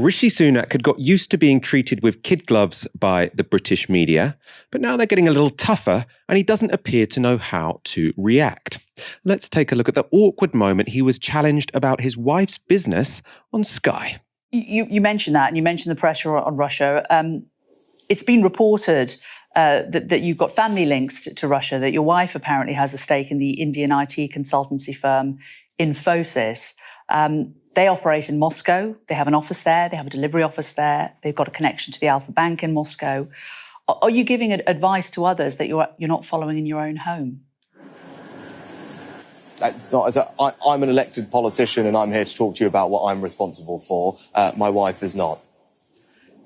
Rishi Sunak had got used to being treated with kid gloves by the British media, but now they're getting a little tougher and he doesn't appear to know how to react. Let's take a look at the awkward moment he was challenged about his wife's business on Sky. You mentioned that, and you mentioned the pressure on Russia. It's been reported that you've got family links to Russia, that your wife apparently has a stake in the Indian IT consultancy firm Infosys. They operate in Moscow. They have an office there. They have a delivery office there. They've got a connection to the Alpha Bank in Moscow. Are you giving advice to others that you're not following in your own home? That's not. I'm an elected politician, and I'm here to talk to you about what I'm responsible for. My wife is not.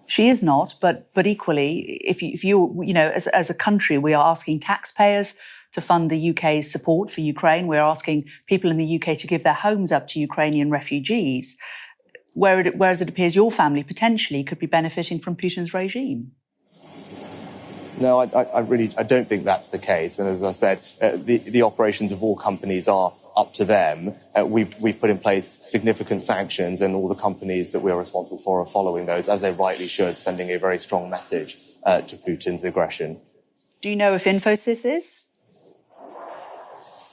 She is not, but equally, if you as a country, we are asking taxpayers to fund the UK's support for Ukraine. We're asking people in the UK to give their homes up to Ukrainian refugees, whereas it appears your family potentially could be benefiting from Putin's regime. No, I don't think that's the case. And as I said, the operations of all companies are up to them. We've put in place significant sanctions, and all the companies that we are responsible for are following those, as they rightly should, sending a very strong message to Putin's aggression. Do you know if Infosys is?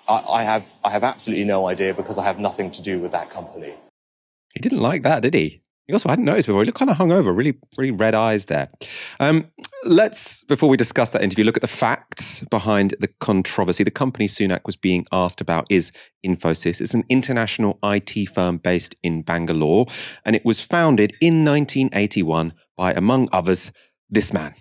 I have absolutely no idea, because I have nothing to do with that company. He didn't like that, did he? He also hadn't noticed before. He looked kind of hungover, really red eyes there. Let's, before we discuss that interview, look at the facts behind the controversy. The company Sunak was being asked about is Infosys. It's an international IT firm based in Bangalore, and it was founded in 1981 by, among others, this man,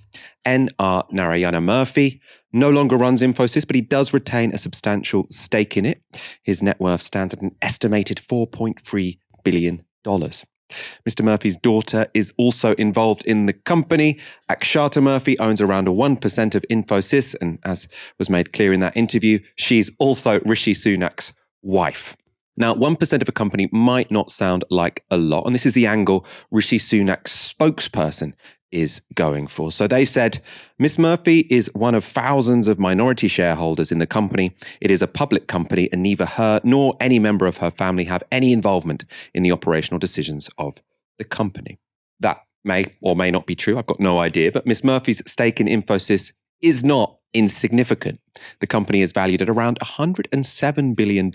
N.R. Narayana Murthy. No longer runs Infosys, but he does retain a substantial stake in it. His net worth stands at an estimated $4.3 billion. Mr. Murphy's daughter is also involved in the company. Akshata Murphy owns around 1% of Infosys, and as was made clear in that interview, she's also Rishi Sunak's wife. Now, 1% of a company might not sound like a lot, and this is the angle Rishi Sunak's spokesperson is going for. So they said, Miss Murphy is one of thousands of minority shareholders in the company. It is a public company, and neither her nor any member of her family have any involvement in the operational decisions of the company. That may or may not be true. I've got no idea. But Miss Murphy's stake in Infosys is not insignificant. The company is valued at around $107 billion.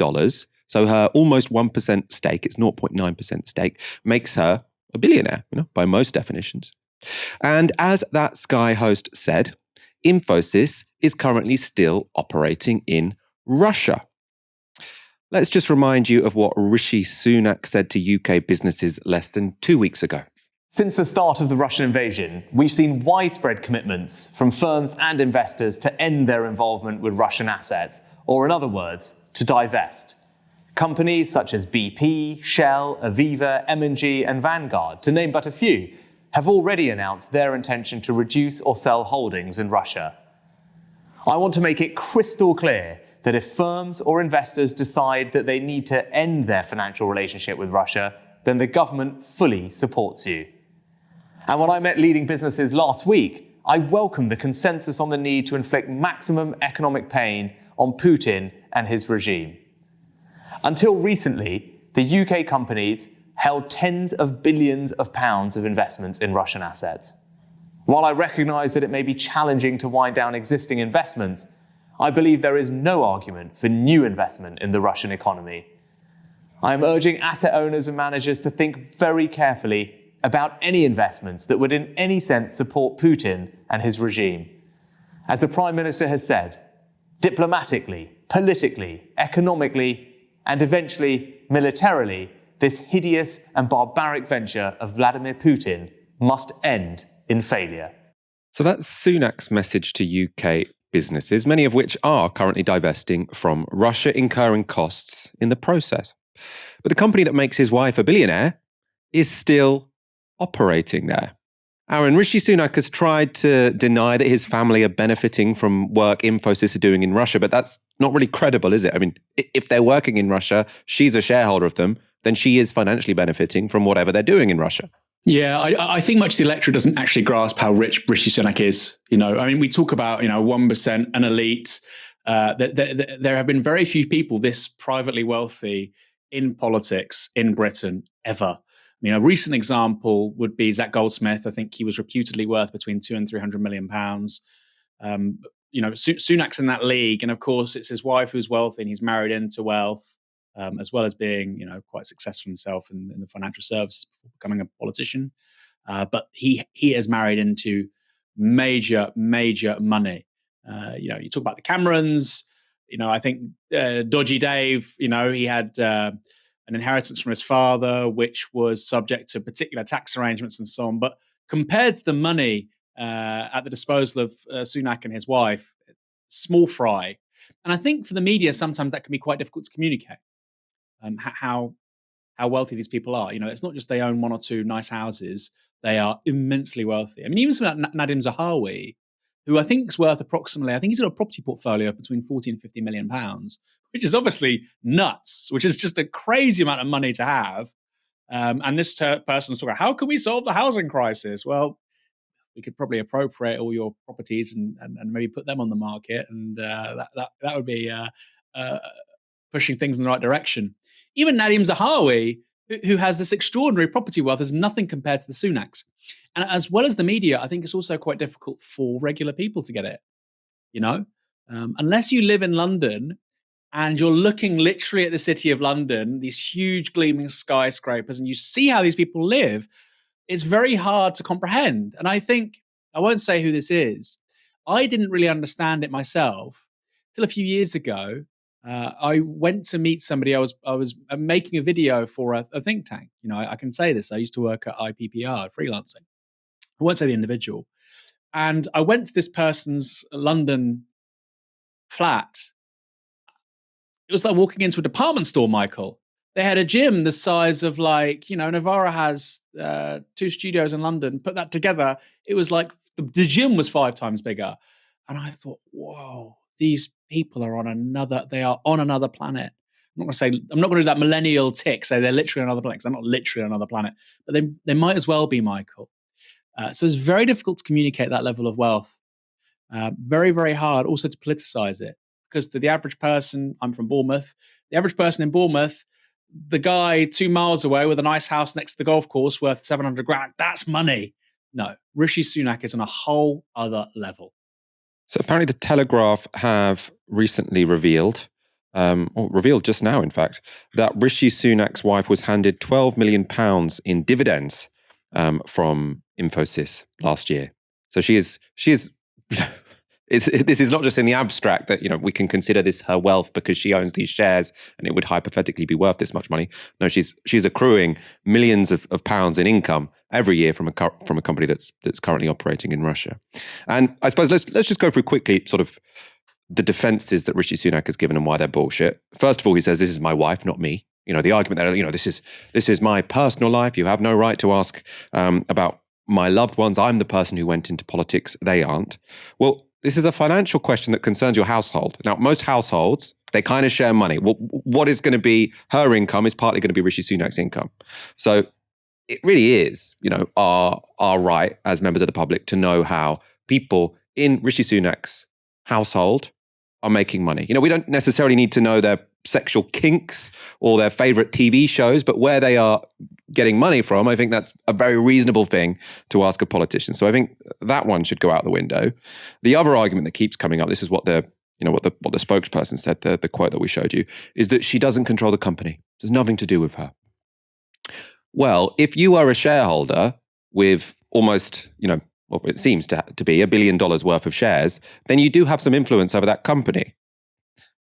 So her almost 1% stake, its 0.9% stake, makes her a billionaire, by most definitions. And as that Sky host said, Infosys is currently still operating in Russia. Let's just remind you of what Rishi Sunak said to UK businesses less than 2 weeks ago. Since the start of the Russian invasion, we've seen widespread commitments from firms and investors to end their involvement with Russian assets, or in other words, to divest. Companies such as BP, Shell, Aviva, M&G and Vanguard, to name but a few, have already announced their intention to reduce or sell holdings in Russia. I want to make it crystal clear that if firms or investors decide that they need to end their financial relationship with Russia, then the government fully supports you. And when I met leading businesses last week, I welcomed the consensus on the need to inflict maximum economic pain on Putin and his regime. Until recently, the UK companies held tens of billions of pounds of investments in Russian assets. While I recognise that it may be challenging to wind down existing investments, I believe there is no argument for new investment in the Russian economy. I am urging asset owners and managers to think very carefully about any investments that would in any sense support Putin and his regime. As the Prime Minister has said, diplomatically, politically, economically, and eventually militarily, this hideous and barbaric venture of Vladimir Putin must end in failure. So that's Sunak's message to UK businesses, many of which are currently divesting from Russia, incurring costs in the process. But the company that makes his wife a billionaire is still operating there. Aaron, Rishi Sunak has tried to deny that his family are benefiting from work Infosys are doing in Russia, but that's not really credible, is it? I mean, if they're working in Russia, she's a shareholder of them, then she is financially benefiting from whatever they're doing in Russia. Yeah, I think much of the electorate doesn't actually grasp how rich Rishi Sunak is. We talk about, 1%, an elite. There have been very few people this privately wealthy in politics in Britain ever. mean, a recent example would be Zach Goldsmith. I think he was reputedly worth between 200 and 300 million pounds. Sunak's in that league, and of course, it's his wife who's wealthy, and he's married into wealth, as well as being, quite successful himself in the financial services before becoming a politician. But he is married into major money. You talk about the Camerons. I think Dodgy Dave. He had an inheritance from his father, which was subject to particular tax arrangements and so on. But compared to the money at the disposal of Sunak and his wife, small fry. And I think for the media, sometimes that can be quite difficult to communicate. How wealthy these people are. It's not just they own one or two nice houses; they are immensely wealthy. I mean, even something like Nadim Zahawi, who I think is worth approximately, I think he's got a property portfolio of between 40 and 50 million pounds, which is obviously nuts, which is just a crazy amount of money to have. And this person's talking, how can we solve the housing crisis? Well, we could probably appropriate all your properties and maybe put them on the market, and that would be pushing things in the right direction. Even Nadim Zahawi, who has this extraordinary property wealth, is nothing compared to the Sunaks. And as well as the media, I think it's also quite difficult for regular people to get it. Unless you live in London and you're looking literally at the city of London, these huge gleaming skyscrapers, and you see how these people live, it's very hard to comprehend. And I think, I won't say who this is, I didn't really understand it myself till a few years ago. I went to meet somebody. I was making a video for a think tank. I can say this. I used to work at IPPR, freelancing. I won't say the individual. And I went to this person's London flat. It was like walking into a department store, Michael. They had a gym the size of Novara has 2 studios in London. Put that together, it was like the gym was 5 times bigger. And I thought, whoa, these people are on another planet. I'm not going to do that millennial tick, say they're literally on another planet, because they're not literally on another planet, but they might as well be, Michael. So it's very difficult to communicate that level of wealth. Very, very hard also to politicize it, because to the average person, I'm from Bournemouth, the average person in Bournemouth, the guy 2 miles away with a nice house next to the golf course worth 700 grand, that's money. No, Rishi Sunak is on a whole other level. So apparently the Telegraph have recently revealed just now, in fact, that Rishi Sunak's wife was handed £12 million in dividends from Infosys last year. So she is. This is not just in the abstract that we can consider this her wealth because she owns these shares and it would hypothetically be worth this much money. No, she's accruing millions of pounds in income every year from a company that's currently operating in Russia. And I suppose let's just go through quickly sort of the defenses that Rishi Sunak has given and why they're bullshit. First of all, he says this is my wife, not me. The argument that this is my personal life. You have no right to ask about my loved ones. I'm the person who went into politics. They aren't. Well, this is a financial question that concerns your household. Now, most households, they kind of share money. Well, what is going to be her income is partly going to be Rishi Sunak's income. So it really is, our right as members of the public to know how people in Rishi Sunak's household are making money. We don't necessarily need to know their sexual kinks or their favorite TV shows, but where they are getting money from, I think that's a very reasonable thing to ask a politician. So I think that one should go out the window. The other argument that keeps coming up, this is what the spokesperson said, the quote that we showed you, is that she doesn't control the company. There's nothing to do with her. Well, if you are a shareholder with almost, what it seems to be $1 billion worth of shares, then you do have some influence over that company.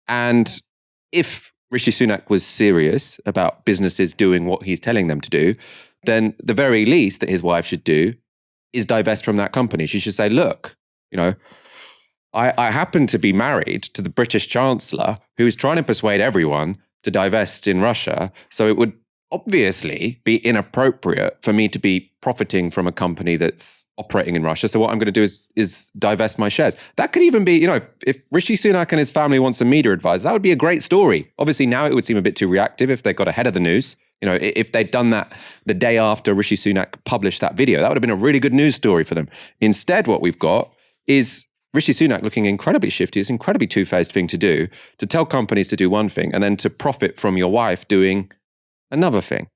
And if Rishi Sunak was serious about businesses doing what he's telling them to do, then the very least that his wife should do is divest from that company. She should say, look, I happen to be married to the British Chancellor who is trying to persuade everyone to divest in Russia. So it would obviously be inappropriate for me to be profiting from a company that's operating in Russia. So what I'm going to do is divest my shares. That could even be, if Rishi Sunak and his family want some media advice, that would be a great story. Obviously now it would seem a bit too reactive if they got ahead of the news. If they'd done that the day after Rishi Sunak published that video, that would have been a really good news story for them. Instead, what we've got is Rishi Sunak looking incredibly shifty. It's an incredibly two-faced thing to do, to tell companies to do one thing and then to profit from your wife doing another thing.